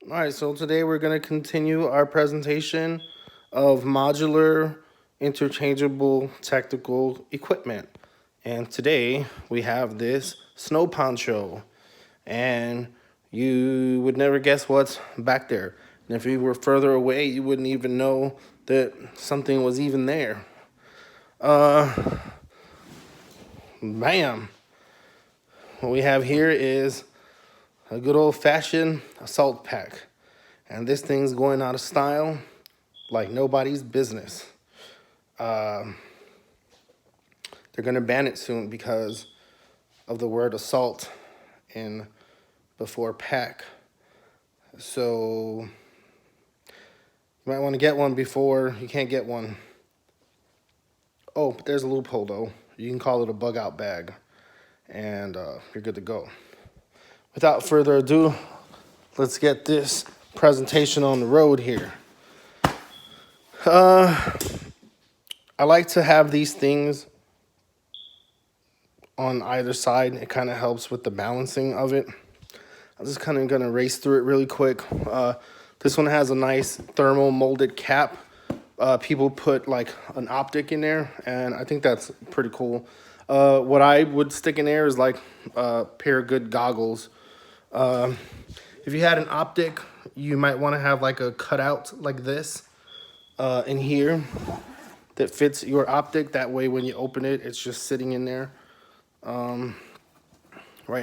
All right, so today we're going to continue our presentation of modular interchangeable tactical equipment. And today we have this snow poncho. And you would never guess what's back there. And if you were further away, you wouldn't even know that something was even there. Bam. What we have here is a good old-fashioned assault pack. And this thing's going out of style like nobody's business. They're going to ban it soon because of the word assault in before pack. So you might want to get one before you can't get one. Oh, but there's a loophole though. You can call it a bug out bag and you're good to go. Without further ado, let's get this presentation on the road here. I like to have these things on either side. It kind of helps with the balancing of it. I'm just kind of going to race through it really quick. This one has a nice thermal molded cap. People put like an optic in there, and I think that's pretty cool. What I would stick in there is like a pair of good goggles. If you had an optic, you might want to have like a cutout like this in here that fits your optic. That way when you open it, it's just sitting in there. Right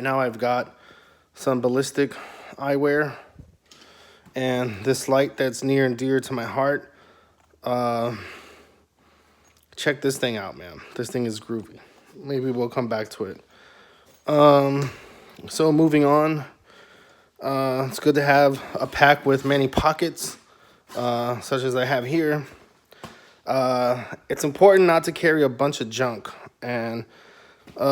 now I've got some ballistic eyewear and this light that's near and dear to my heart. Check this thing out, man. This thing is groovy. Maybe we'll come back to it. So moving on, it's good to have a pack with many pockets, such as I have here. It's important not to carry a bunch of junk. And, you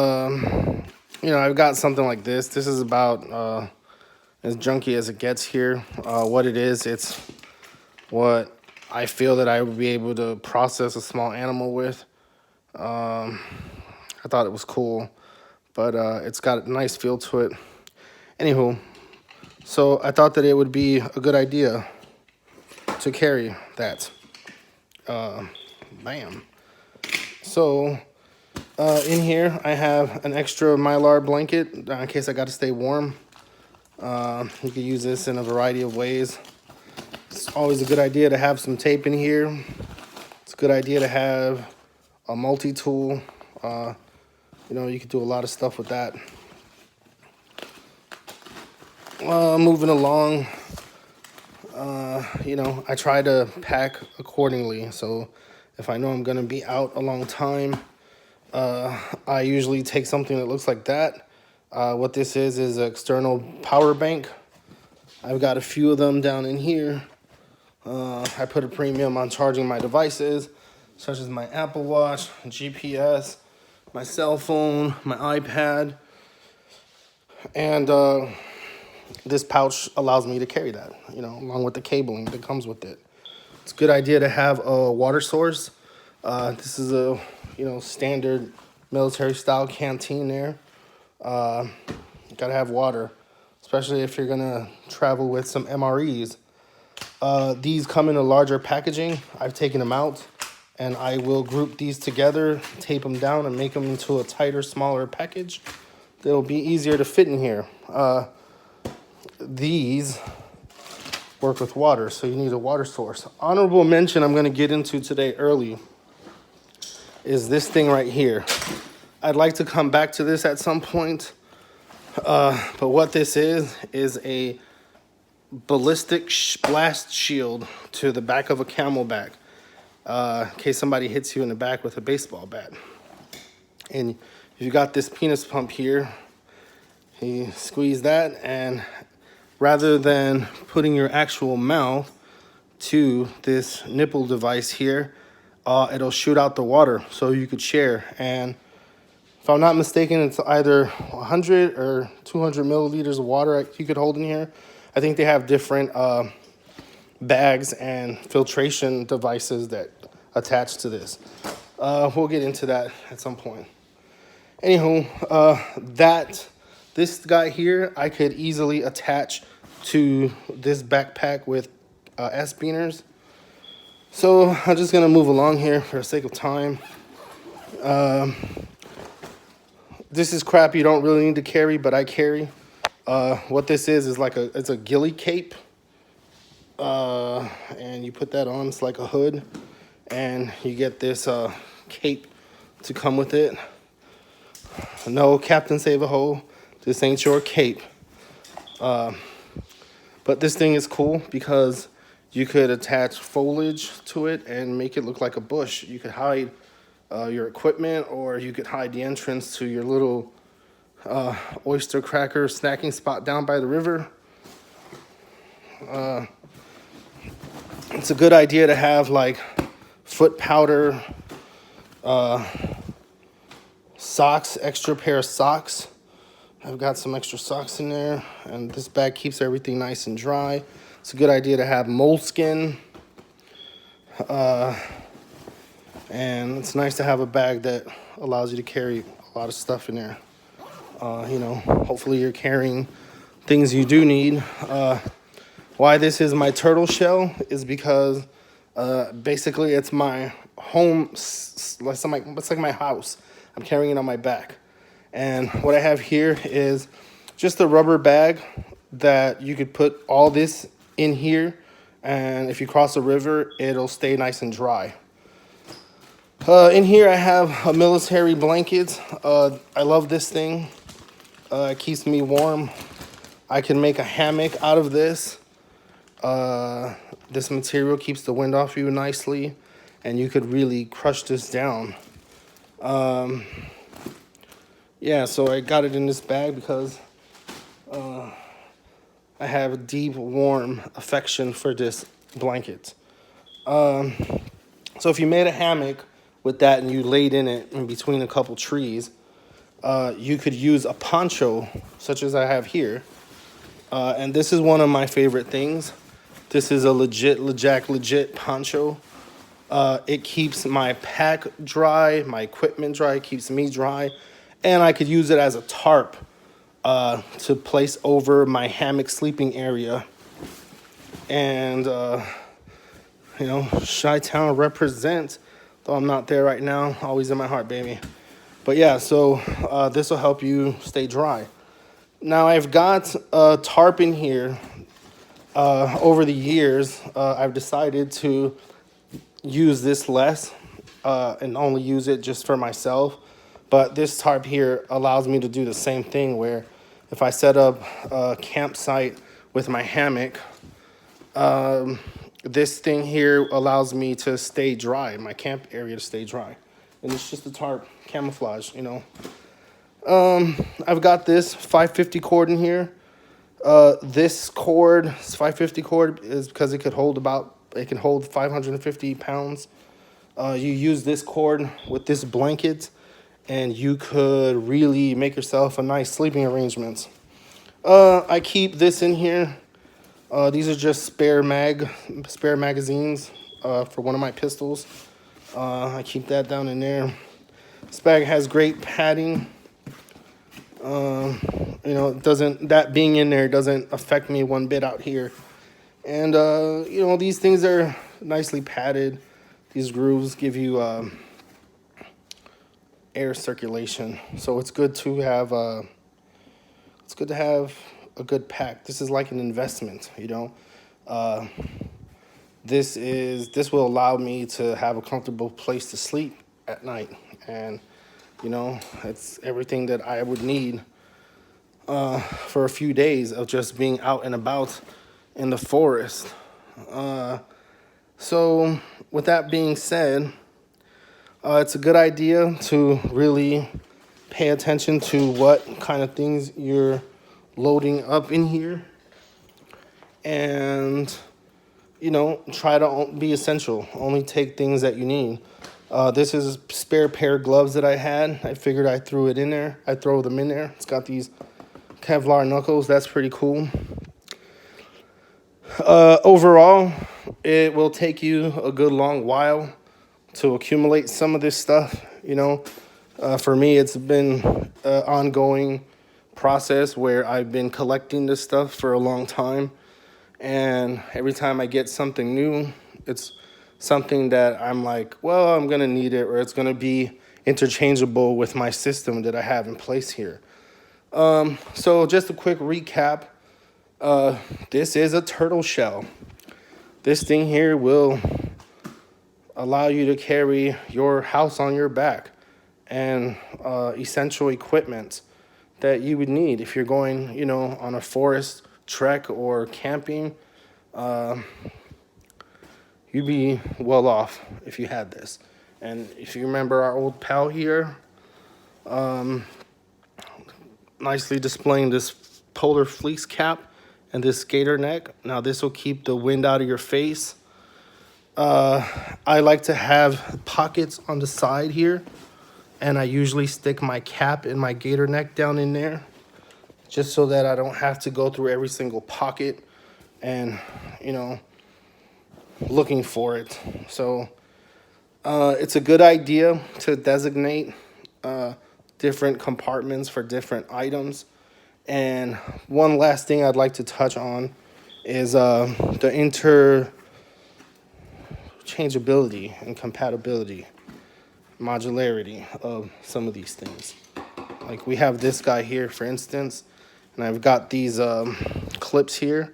know, I've got something like this. This is about as junky as it gets here. What it is, it's what I feel that I would be able to process a small animal with. I thought it was cool, but it's got a nice feel to it. Anywho, so I thought that it would be a good idea to carry that. Bam. So in here I have an extra Mylar blanket in case I got to stay warm. You can use this in a variety of ways. It's always a good idea to have some tape in here. It's a good idea to have a multi-tool. You know, you could do a lot of stuff with that. Moving along, you know, I try to pack accordingly. So if I know I'm going to be out a long time, I usually take something that looks like that. What this is an external power bank. I've got a few of them down in here. I put a premium on charging my devices, such as my Apple Watch, GPS, my cell phone, my iPad, and this pouch allows me to carry that, you know, along with the cabling that comes with it. It's a good idea to have a water source. This is a, you know, standard military style canteen there. Gotta have water, especially if you're gonna travel with some MREs. These come in a larger packaging. I've taken them out and I will group these together, tape them down and make them into a tighter, smaller package. They'll be easier to fit in here. These work with water, so you need a water source. Honorable mention I'm gonna get into today early is this thing right here. I'd like to come back to this at some point, but what this is a ballistic blast shield to the back of a Camelback, in case somebody hits you in the back with a baseball bat. And you got this penis pump here. You squeeze that, and rather than putting your actual mouth to this nipple device here, it'll shoot out the water so you could share. And if I'm not mistaken, it's either 100 or 200 milliliters of water you could hold in here. I think they have different bags and filtration devices that attach to this. We'll get into that at some point. Anywho, this guy here, I could easily attach to this backpack with S-Beaners. So I'm just gonna move along here for the sake of time. This is crap you don't really need to carry, but I carry. What this is like it's a ghillie cape. And you put that on, it's like a hood. And you get this cape to come with it. No, Captain Save-A-Hole, this ain't your cape. But this thing is cool because you could attach foliage to it and make it look like a bush. You could hide your equipment, or you could hide the entrance to your little oyster cracker snacking spot down by the river. It's a good idea to have like foot powder, socks, extra pair of socks. I've got some extra socks in there, and this bag keeps everything nice and dry. It's a good idea to have moleskin. And it's nice to have a bag that allows you to carry a lot of stuff in there. You know, hopefully you're carrying things you do need. Why this is my turtle shell is because basically it's my home, it's like my house. I'm carrying it on my back. And what I have here is just a rubber bag that you could put all this in here, and if you cross a river, it'll stay nice and dry. In here I have a military blanket. I love this thing. It keeps me warm. I can make a hammock out of this. This material keeps the wind off you nicely, and you could really crush this down. Yeah, so I got it in this bag because I have a deep, warm affection for this blanket. So if you made a hammock with that and you laid in it in between a couple trees, you could use a poncho such as I have here. And this is one of my favorite things. This is a legit poncho. It keeps my pack dry, my equipment dry, it keeps me dry. And I could use it as a tarp to place over my hammock sleeping area. And, you know, Chi-Town represents, though I'm not there right now, always in my heart, baby. But yeah, so this will help you stay dry. Now I've got a tarp in here. Over the years, I've decided to use this less and only use it just for myself. But this tarp here allows me to do the same thing, where if I set up a campsite with my hammock, this thing here allows me to stay dry, my camp area to stay dry. And it's just a tarp, camouflage, you know. I've got this 550 cord in here. This cord, this 550 cord, is because it can hold 550 pounds. You use this cord with this blanket, and you could really make yourself a nice sleeping arrangement. I keep this in here. These are just spare magazines for one of my pistols. I keep that down in there. This bag has great padding. You know, that being in there doesn't affect me one bit out here. And, you know, these things are nicely padded. These grooves give you air circulation. So it's good to have a good pack. This is like an investment, you know. This will allow me to have a comfortable place to sleep at night. And, you know, it's everything that I would need for a few days of just being out and about in the forest. So with that being said, it's a good idea to really pay attention to what kind of things you're loading up in here. And, you know, try to be essential. Only take things that you need. This is a spare pair of gloves that I had. I figured I throw them in there. It's got these Kevlar knuckles. That's pretty cool. Overall, it will take you a good long while to accumulate some of this stuff. You know, for me, it's been ongoing process where I've been collecting this stuff for a long time, and every time I get something new, it's something that I'm like, well, I'm gonna need it, or it's gonna be interchangeable with my system that I have in place here. So just a quick recap. This is a turtle shell. This thing here will allow you to carry your house on your back and essential equipment that you would need if you're going, on a forest trek or camping. You'd be well off if you had this. And if you remember our old pal here, nicely displaying this polar fleece cap and this gator neck. Now this will keep the wind out of your face. I like to have pockets on the side here, and I usually stick my cap and my gator neck down in there just so that I don't have to go through every single pocket and, looking for it. So it's a good idea to designate different compartments for different items. And one last thing I'd like to touch on is the interchangeability and compatibility, modularity of some of these things. Like we have this guy here, for instance, and I've got these clips here.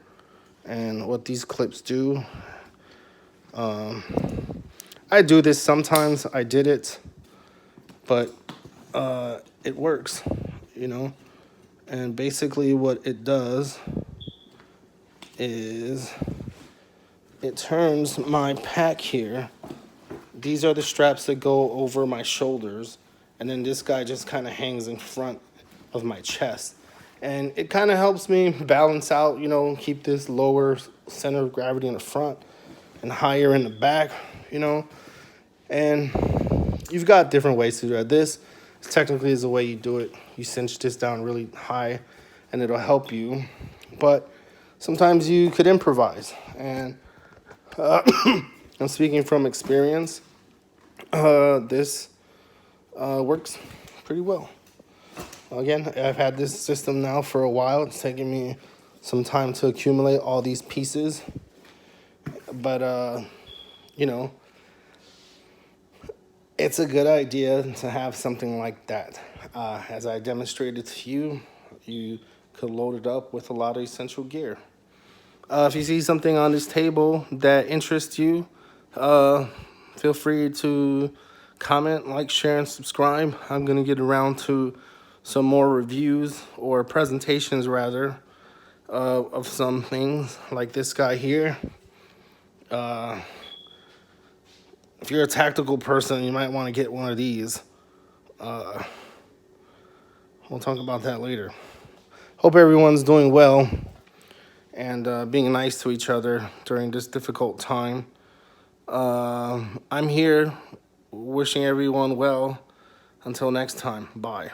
And what these clips do, I do this sometimes. I did it, but it works, And basically what it does is it turns my pack here. These are the straps that go over my shoulders. And then this guy just kind of hangs in front of my chest. And it kind of helps me balance out, keep this lower center of gravity in the front and higher in the back, And you've got different ways to do that. This technically is the way you do it. You cinch this down really high and it'll help you. But sometimes you could improvise. And I'm speaking from experience. This works pretty well. Again, I've had this system now for a while. It's taken me some time to accumulate all these pieces. But, it's a good idea to have something like that. As I demonstrated to you, you could load it up with a lot of essential gear. If you see something on this table that interests you, feel free to comment, like, share, and subscribe. I'm going to get around to some more reviews or presentations, rather, of some things like this guy here. If you're a tactical person, you might want to get one of these. We'll talk about that later. Hope everyone's doing well and being nice to each other during this difficult time. I'm here wishing everyone well. Until next time, bye.